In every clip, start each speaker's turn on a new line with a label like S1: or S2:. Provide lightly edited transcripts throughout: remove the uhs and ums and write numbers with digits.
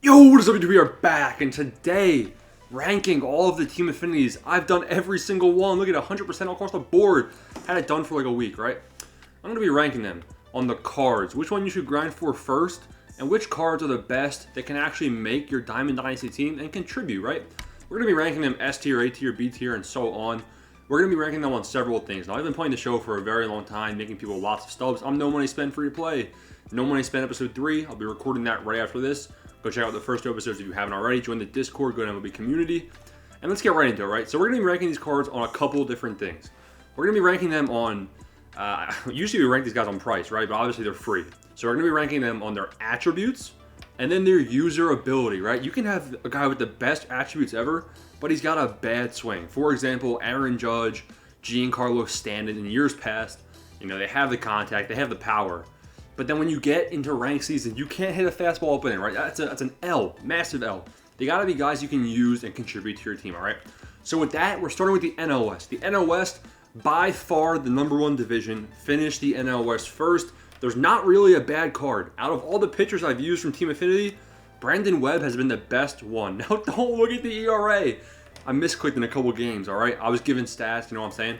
S1: Yo, what is up, YouTube? We are back, and today, ranking all of the team affinities. I've done every single one. Look at 100% across the board. Had it done for like a week, right? I'm going to be ranking them on the cards. Which one you should grind for first, and which cards are the best that can actually make your Diamond Dynasty team and contribute, right? We're going to be ranking them S tier, A tier, B tier, and so on. We're going to be ranking them on several things. Now, I've been playing the show for a very long time, making people lots of stubs. I'm No Money Spent free to play. No Money Spent episode 3. I'll be recording that right after this. Go check out the first two episodes if you haven't already. Join the Discord, go to MLB community. And let's get right into it, right? So we're going to be ranking these cards on a couple different things. We're going to be ranking them on, usually we rank these guys on price, right? But obviously they're free. So we're going to be ranking them on their attributes and then their user ability, right? You can have a guy with the best attributes ever, but he's got a bad swing. For example, Aaron Judge, Giancarlo Stanton in years past, you know, they have the contact, they have the power. But then when you get into ranked season, you can't hit a fastball up in it, right? That's an L, massive L. They got to be guys you can use and contribute to your team, all right? So with that, we're starting with the NL West. The NL West, by far the #1 division, finished the NL West first. There's not really a bad card. Out of all the pitchers I've used from Team Affinity, Brandon Webb has been the best one. Now, don't look at the ERA. I misclicked in a couple games, all right? I was given stats, you know what I'm saying?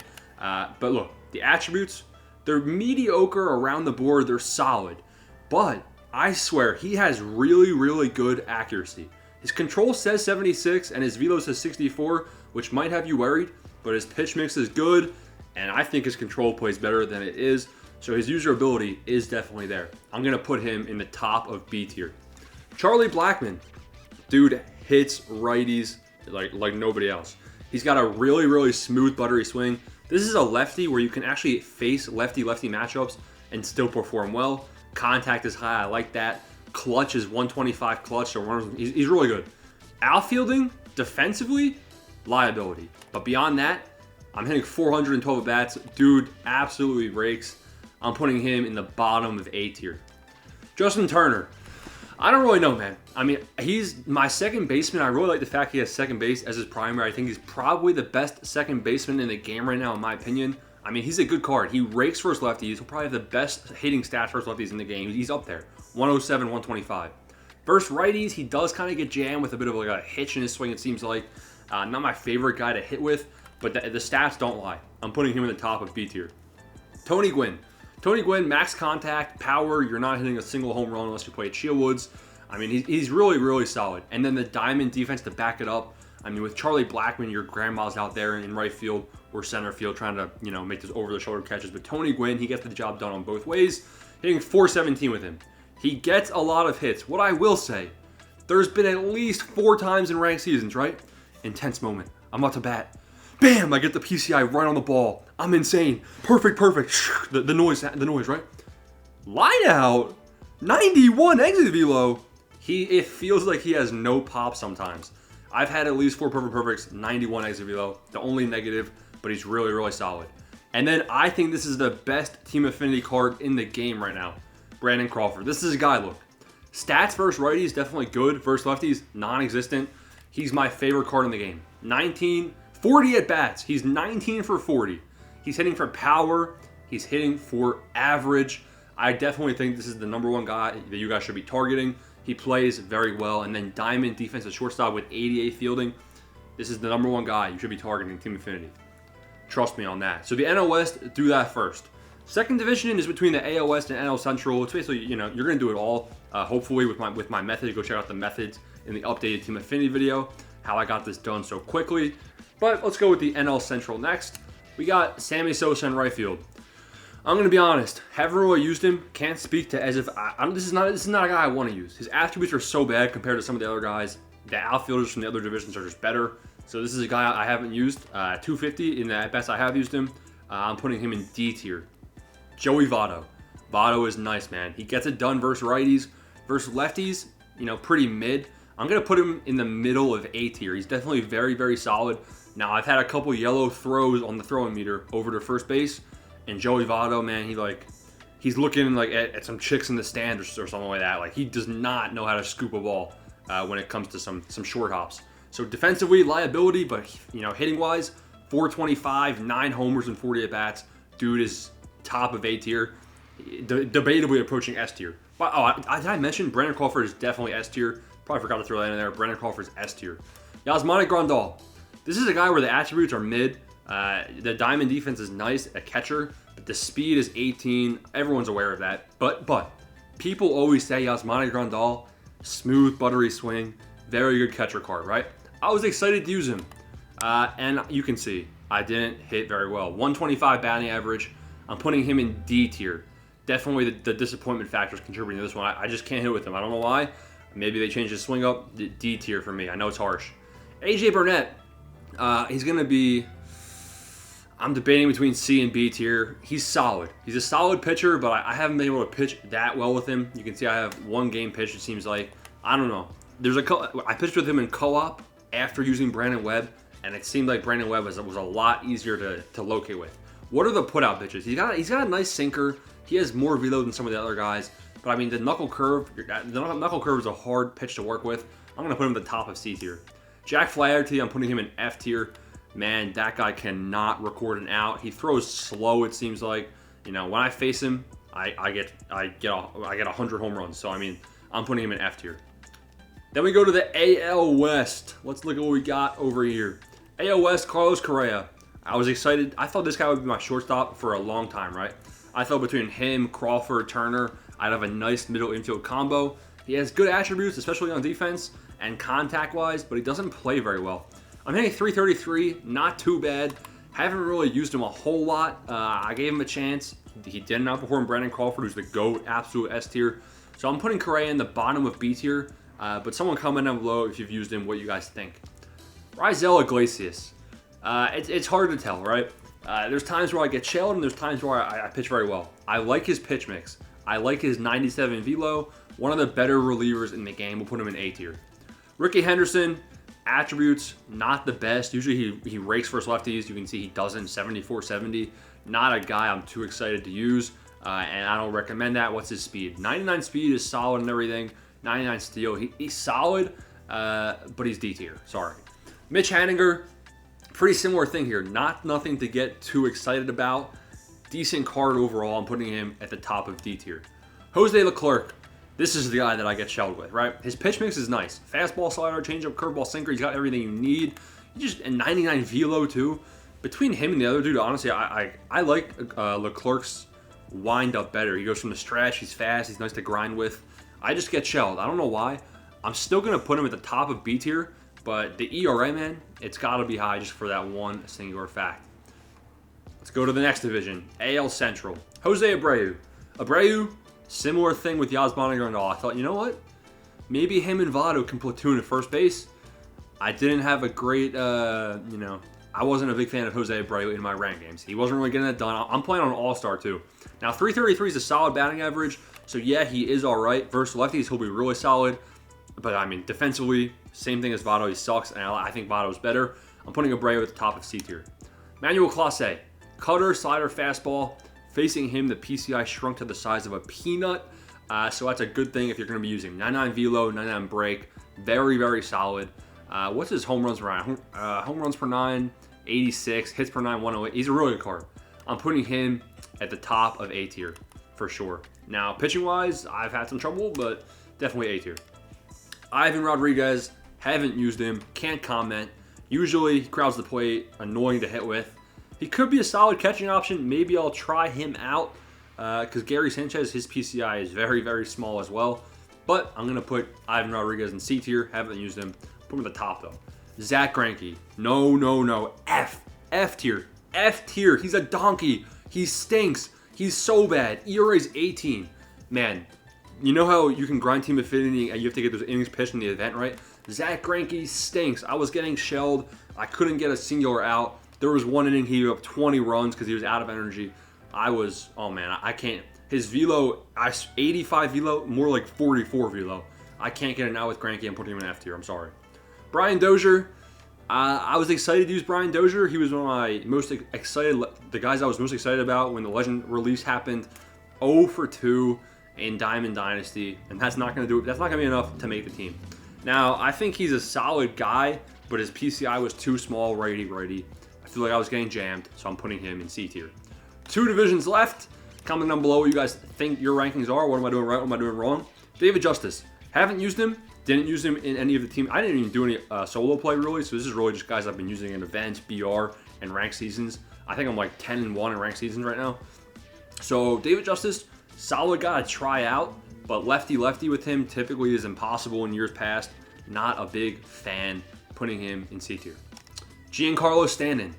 S1: But look, the attributes, they're mediocre around the board. They're solid. But I swear, he has really, really good accuracy. His control says 76 and his velo says 64, which might have you worried. But his pitch mix is good, and I think his control plays better than it is. So his user ability is definitely there. I'm going to put him in the top of B tier. Charlie Blackmon. Dude hits righties like nobody else. He's got a really, really smooth, buttery swing. This is a lefty where you can actually face lefty-lefty matchups and still perform well. Contact is high. I like that. Clutch is 125 clutch. So he's really good. Outfielding, defensively, liability. But beyond that, I'm hitting 412 at bats. Dude absolutely rakes. I'm putting him in the bottom of A tier. Justin Turner. I don't really know, man. I mean, he's my second baseman. I really like the fact he has second base as his primary. I think he's probably the best second baseman in the game right now, in my opinion. I mean, he's a good card. He rakes versus lefties. He'll probably have the best hitting stats versus lefties in the game. He's up there. 107, 125. Versus righties, he does kind of get jammed with a bit of like a hitch in his swing, it seems like. Not my favorite guy to hit with, but the stats don't lie. I'm putting him in the top of B tier. Tony Gwynn. Tony Gwynn, max contact, power. You're not hitting a single home run unless you play at Shieldwoods. I mean, he's really, really solid. And then the diamond defense to back it up. I mean, with Charlie Blackmon, your grandma's out there in right field or center field trying to, you know, make those over-the-shoulder catches. But Tony Gwynn, he gets the job done on both ways. Hitting 417 with him. He gets a lot of hits. What I will say, there's been at least 4 times in ranked seasons, right? Intense moment. I'm about to bat. Bam! I get the PCI right on the ball. I'm insane. Perfect. The noise, right? Line out. 91 exit velo. It feels like he has no pop sometimes. I've had at least 4 perfects, 91 exit velo. The only negative, but he's really, really solid. And then I think this is the best Team Affinity card in the game right now. Brandon Crawford. This is a guy, look. Stats versus righties, definitely good. Versus lefties, non-existent. He's my favorite card in the game. 40 at bats. He's 19 for 40. He's hitting for power. He's hitting for average. I definitely think this is the #1 guy that you guys should be targeting. He plays very well. And then diamond defensive shortstop with 88 fielding. This is the #1 guy you should be targeting Team Affinity. Trust me on that. So the NL West, do that first. Second division is between the AL West and NL Central. It's basically, you know, you're going to do it all. Hopefully with my method. Go check out the methods in the updated Team Affinity video. How I got this done so quickly. But let's go with the NL Central next. We got Sammy Sosa in right field. I'm going to be honest. Haven't really used him. Can't speak to as if this is not a guy I want to use. His attributes are so bad compared to some of the other guys. The outfielders from the other divisions are just better. So this is a guy I haven't used. 250 in the at best I have used him. I'm putting him in D tier. Joey Votto. Votto is nice, man. He gets it done versus righties. Versus lefties, you know, pretty mid. I'm going to put him in the middle of A tier. He's definitely very, very solid. Now, I've had a couple yellow throws on the throwing meter over to first base. And Joey Votto, man, he's looking like at some chicks in the stand or something like that. Like, he does not know how to scoop a ball when it comes to some short hops. So defensively, liability, but, you know, hitting-wise, 425, 9 homers and 40 at-bats. Dude is top of A tier. Debatably approaching S tier. But, did I mention Brandon Crawford is definitely S tier? Probably forgot to throw that in there. Brandon Crawford's S tier. Yasmani Grandal. This is a guy where the attributes are mid. The diamond defense is nice, a catcher, but the speed is 18. Everyone's aware of that. But people always say Yasmani Grandal, smooth, buttery swing, very good catcher card, right? I was excited to use him. And you can see, I didn't hit very well. 125 batting average. I'm putting him in D tier. Definitely the disappointment factors contributing to this one. I just can't hit with him. I don't know why. Maybe they changed his swing up. D tier for me. I know it's harsh. AJ Burnett. He's going to be... I'm debating between C and B tier. He's solid. He's a solid pitcher, but I haven't been able to pitch that well with him. You can see I have one game pitch, it seems like. I don't know. I pitched with him in co-op after using Brandon Webb, and it seemed like Brandon Webb was a lot easier to locate with. What are the put-out pitches? He's got a nice sinker. He has more velo than some of the other guys. But, I mean, the knuckle curve is a hard pitch to work with. I'm going to put him at the top of C tier. Jack Flaherty, I'm putting him in F tier. Man, that guy cannot record an out. He throws slow, it seems like. You know, when I face him, I get 100 home runs. So, I mean, I'm putting him in F tier. Then we go to the AL West. Let's look at what we got over here. AL West, Carlos Correa. I was excited. I thought this guy would be my shortstop for a long time, right? I thought between him, Crawford, Turner, I'd have a nice middle infield combo. He has good attributes, especially on defense and contact-wise, but he doesn't play very well. I'm hitting 333, not too bad. Haven't really used him a whole lot. I gave him a chance. He did not outperform Brandon Crawford, who's the GOAT, absolute S tier. So I'm putting Correa in the bottom of B tier, but someone comment down below if you've used him, what you guys think. Raisel Iglesias. It's hard to tell, right? There's times where I get shelled and there's times where I pitch very well. I like his pitch mix. I like his 97 velo. One of the better relievers in the game. We'll put him in A tier. Ricky Henderson. Attributes, not the best. Usually he rakes first lefties. You can see he doesn't. 74-70. Not a guy I'm too excited to use, and I don't recommend that. What's his speed? 99 speed is solid and everything. 99 steal. He's solid, but he's D tier. Sorry. Mitch Haniger, pretty similar thing here. Nothing to get too excited about. Decent card overall. I'm putting him at the top of D tier. Jose Leclerc. This is the guy that I get shelled with, right? His pitch mix is nice. Fastball, slider, changeup, curveball, sinker. He's got everything you need. A 99 velo too. Between him and the other dude, honestly, I like Leclerc's wind up better. He goes from the stretch. He's fast. He's nice to grind with. I just get shelled. I don't know why. I'm still gonna put him at the top of B tier, but the ERA, man, it's got to be high just for that one singular fact. Let's go to the next division, AL Central. Jose Abreu. Similar thing with Yasmani Grandal. I thought, you know what? Maybe him and Votto can platoon at first base. I didn't have a great, I wasn't a big fan of Jose Abreu in my rank games. He wasn't really getting that done. I'm playing on an all-star too. Now, 333 is a solid batting average. So, yeah, he is all right. Versus lefties, he'll be really solid. But, I mean, defensively, same thing as Votto. He sucks, and I think Votto's better. I'm putting Abreu at the top of C tier. Manuel Clase. Cutter, slider, fastball. Facing him, the PCI shrunk to the size of a peanut. So that's a good thing if you're going to be using 99 velo, 99 break. Very, very solid. What's his home runs per nine? Home runs per nine, 86. Hits per nine, 108. He's a really good card. I'm putting him at the top of A tier for sure. Now, pitching-wise, I've had some trouble, but definitely A tier. Ivan Rodriguez, haven't used him. Can't comment. Usually, he crowds the plate. Annoying to hit with. He could be a solid catching option. Maybe I'll try him out because Gary Sanchez, his PCI is very, very small as well. But I'm going to put Ivan Rodriguez in C tier. Haven't used him. Put him at the top, though. Zach Greinke. No. F tier. F tier. He's a donkey. He stinks. He's so bad. ERA is 18. Man, you know how you can grind team affinity and you have to get those innings pitched in the event, right? Zach Greinke stinks. I was getting shelled. I couldn't get a singular out. There was one inning he gave up 20 runs because he was out of energy. I can't. His velo, 85 velo, more like 44 velo. I can't get it out with Greinke. I'm putting him in F tier. I'm sorry. Brian Dozier. I was excited to use Brian Dozier. He was one of my most excited, the guys I was most excited about when the Legend release happened. 0 for 2 in Diamond Dynasty, and that's not going to do it. That's not going to be enough to make the team. Now, I think he's a solid guy, but his PCI was too small, righty. I feel like I was getting jammed, so I'm putting him in C tier. 2 divisions left. Comment down below what you guys think your rankings are. What am I doing right? What am I doing wrong? David Justice. Haven't used him. Didn't use him in any of the team. I didn't even do any solo play really. So this is really just guys I've been using in events, BR, and ranked seasons. I think I'm like 10-1 in ranked seasons right now. So David Justice, solid guy to try out, but lefty-lefty with him typically is impossible in years past. Not a big fan putting him in C tier. Giancarlo Stanton.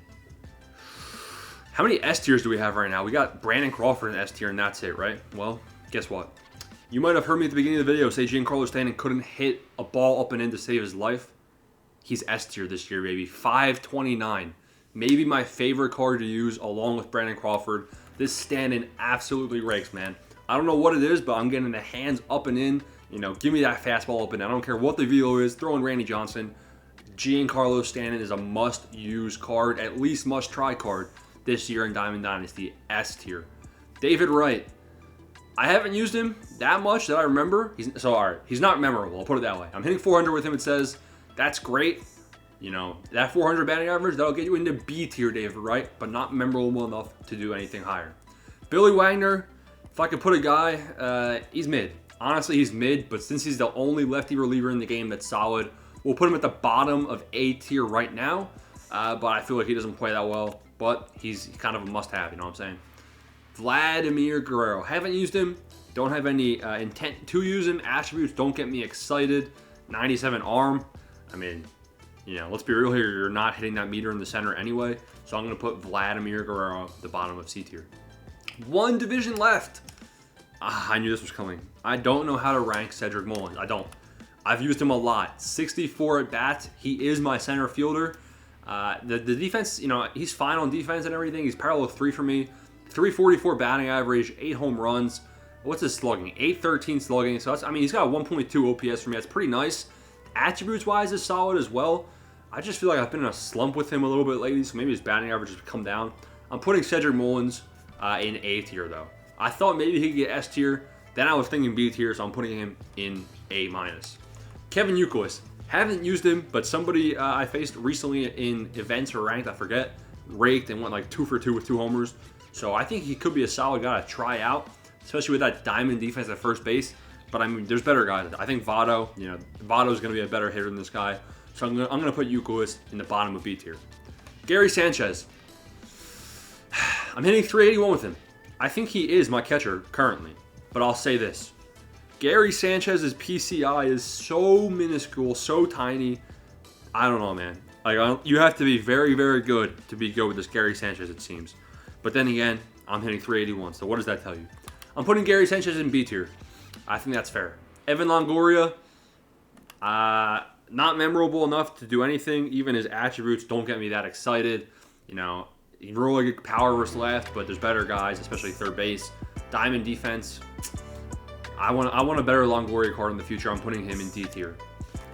S1: How many S tiers do we have right now? We got Brandon Crawford in S tier, and that's it, right? Well, guess what? You might have heard me at the beginning of the video say Giancarlo Stanton couldn't hit a ball up and in to save his life. He's S tier this year, baby. 529. Maybe my favorite card to use along with Brandon Crawford. This Stanton absolutely rakes, man. I don't know what it is, but I'm getting the hands up and in. You know, give me that fastball up and in. I don't care what the velo is. Throw in Randy Johnson. Giancarlo Stanton is a must-use card, at least must-try card this year in Diamond Dynasty. S tier. David Wright. I haven't used him that much that I remember. He's not memorable. I'll put it that way. I'm hitting 400 with him. It says that's great. You know, that 400 batting average, that'll get you into B tier, David Wright, but not memorable enough to do anything higher. Billy Wagner, if I could put a guy, he's mid. Honestly, he's mid, but since he's the only lefty reliever in the game that's solid, we'll put him at the bottom of A tier right now. But I feel like he doesn't play that well, but he's kind of a must-have, you know what I'm saying? Vladimir Guerrero. Haven't used him. Don't have any intent to use him. Attributes don't get me excited. 97 arm. I mean, you know, let's be real here. You're not hitting that meter in the center anyway. So I'm going to put Vladimir Guerrero at the bottom of C tier. One division left. I knew this was coming. I don't know how to rank Cedric Mullins. I don't. I've used him a lot. 64 at bats. He is my center fielder. The defense, you know, he's fine on defense and everything. He's parallel 3 for me. 344 batting average, 8 home runs. What's his slugging? 813 slugging. So that's, I mean, he's got a 1.2 OPS for me. That's pretty nice. Attributes-wise is solid as well. I just feel like I've been in a slump with him a little bit lately, so maybe his batting average has come down. I'm putting Cedric Mullins in A tier, though. I thought maybe he could get S tier. Then I was thinking B tier, so I'm putting him in A-. Kevin Youkilis. Haven't used him, but somebody I faced recently in events or ranked, I forget, raked and went like 2 for 2 with 2 homers. So I think he could be a solid guy to try out, especially with that diamond defense at first base. But I mean, there's better guys. I think Votto, you know, Votto's going to be a better hitter than this guy. So I'm going to put Youkilis in the bottom of B tier. Gary Sanchez. I'm hitting 381 with him. I think he is my catcher currently. But I'll say this. Gary Sanchez's PCI is so minuscule, so tiny. I don't know, man. Like, you have to be very, very good to be good with this Gary Sanchez, it seems. But then again, I'm hitting 381. So what does that tell you? I'm putting Gary Sanchez in B tier. I think that's fair. Evan Longoria, not memorable enough to do anything. Even his attributes don't get me that excited. You know, really good power versus left, but there's better guys, especially third base. Diamond defense. I want a better Longoria card in the future. I'm putting him in D tier.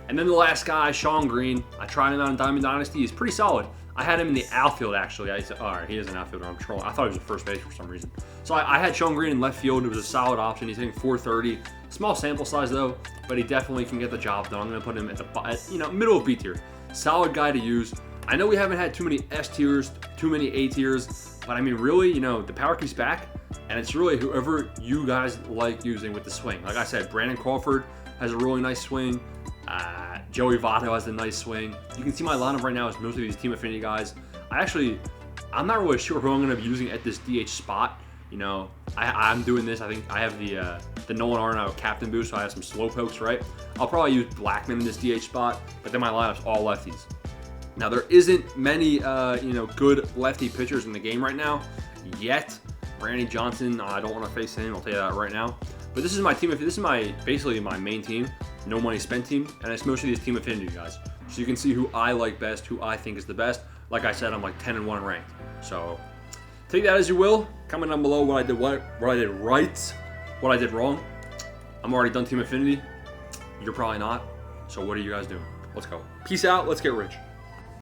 S1: And then the last guy, Sean Green. I tried him out in Diamond Dynasty. He's pretty solid. I had him in the outfield, actually. I said, all right, he is an outfielder. I'm trolling. I thought he was a first base for some reason. So I had Sean Green in left field. It was a solid option. He's hitting 430. Small sample size, though, but he definitely can get the job done. I'm going to put him at the middle of B tier. Solid guy to use. I know we haven't had too many S tiers, too many A tiers, but I mean, really, you know, the power keeps back, and it's really whoever you guys like using with the swing. Like I said, Brandon Crawford has a really nice swing. Joey Votto has a nice swing. You can see my lineup right now is mostly these Team Affinity guys. I'm not really sure who I'm going to be using at this DH spot. You know, I'm doing this. I think I have the Nolan Arenado captain boost, so I have some slow pokes, right? I'll probably use Blackman in this DH spot, but then my lineup's all lefties. Now, there isn't many, good lefty pitchers in the game right now yet. Randy Johnson, I don't want to face him. I'll tell you that right now. But this is my team. This is basically my main team. No money spent team, and it's mostly these Team Affinity guys. So you can see who I like best, who I think is the best. Like I said, I'm like 10-1 in ranked. So take that as you will. Comment down below what I did right, what I did wrong. I'm already done Team Affinity. You're probably not. So what are you guys doing? Let's go. Peace out. Let's get rich.